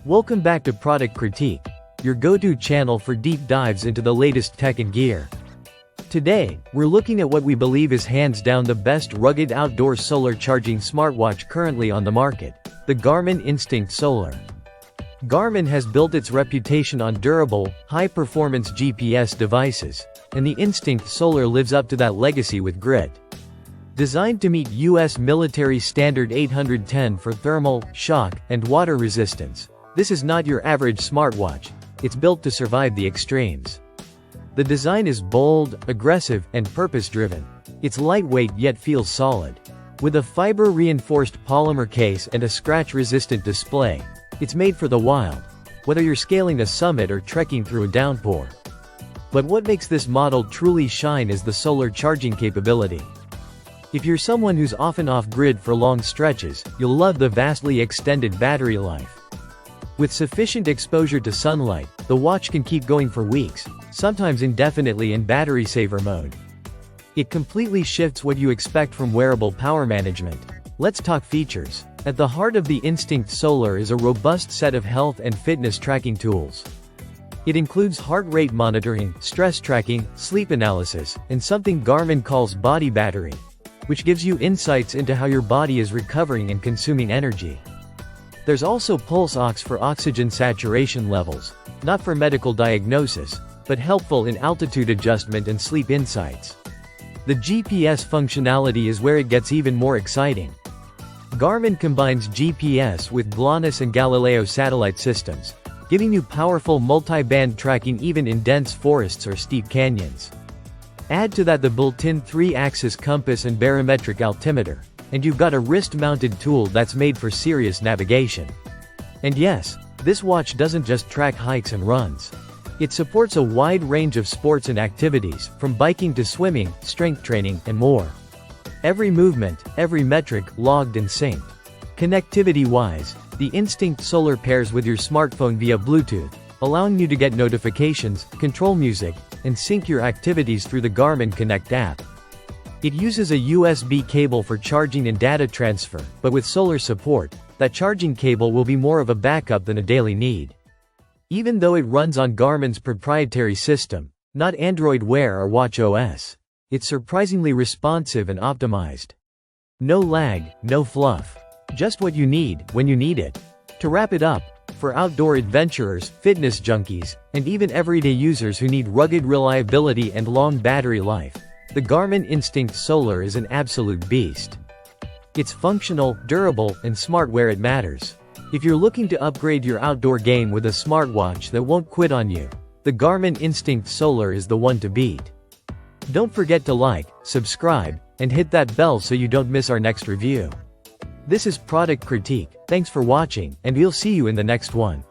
Welcome back to Product Critique, your go-to channel for deep dives into the latest tech and gear. Today, we're looking at what we believe is hands down the best rugged outdoor solar charging smartwatch currently on the market, the Garmin Instinct Solar. Garmin has built its reputation on durable, high-performance GPS devices, and the Instinct Solar lives up to that legacy with grit. Designed to meet U.S. military standard 810 for thermal, shock, and water resistance, this is not your average smartwatch, it's built to survive the extremes. The design is bold, aggressive, and purpose-driven. It's lightweight yet feels solid. With a fiber-reinforced polymer case and a scratch-resistant display, it's made for the wild, whether you're scaling a summit or trekking through a downpour. But what makes this model truly shine is the solar charging capability. If you're someone who's often off-grid for long stretches, you'll love the vastly extended battery life. With sufficient exposure to sunlight, the watch can keep going for weeks, sometimes indefinitely in battery saver mode. It completely shifts what you expect from wearable power management. Let's talk features. At the heart of the Instinct Solar is a robust set of health and fitness tracking tools. It includes heart rate monitoring, stress tracking, sleep analysis, and something Garmin calls body battery, which gives you insights into how your body is recovering and consuming energy. There's also pulse ox for oxygen saturation levels, not for medical diagnosis, but helpful in altitude adjustment and sleep insights. The GPS functionality is where it gets even more exciting. Garmin combines GPS with GLONASS and Galileo satellite systems, giving you powerful multi-band tracking even in dense forests or steep canyons. Add to that the built-in 3-axis compass and barometric altimeter, and you've got a wrist-mounted tool that's made for serious navigation. And yes, this watch doesn't just track hikes and runs. It supports a wide range of sports and activities, from biking to swimming, strength training, and more. Every movement, every metric, logged and synced. Connectivity-wise, the Instinct Solar pairs with your smartphone via Bluetooth, allowing you to get notifications, control music, and sync your activities through the Garmin Connect app. It uses a USB cable for charging and data transfer, but with solar support, that charging cable will be more of a backup than a daily need. Even though it runs on Garmin's proprietary system, not Android Wear or watchOS, it's surprisingly responsive and optimized. No lag, no fluff. Just what you need, when you need it. To wrap it up, for outdoor adventurers, fitness junkies, and even everyday users who need rugged reliability and long battery life, the Garmin Instinct Solar is an absolute beast. It's functional, durable, and smart where it matters. If you're looking to upgrade your outdoor game with a smartwatch that won't quit on you, the Garmin Instinct Solar is the one to beat. Don't forget to like, subscribe, and hit that bell so you don't miss our next review. This is Product Critique, thanks for watching, and we'll see you in the next one.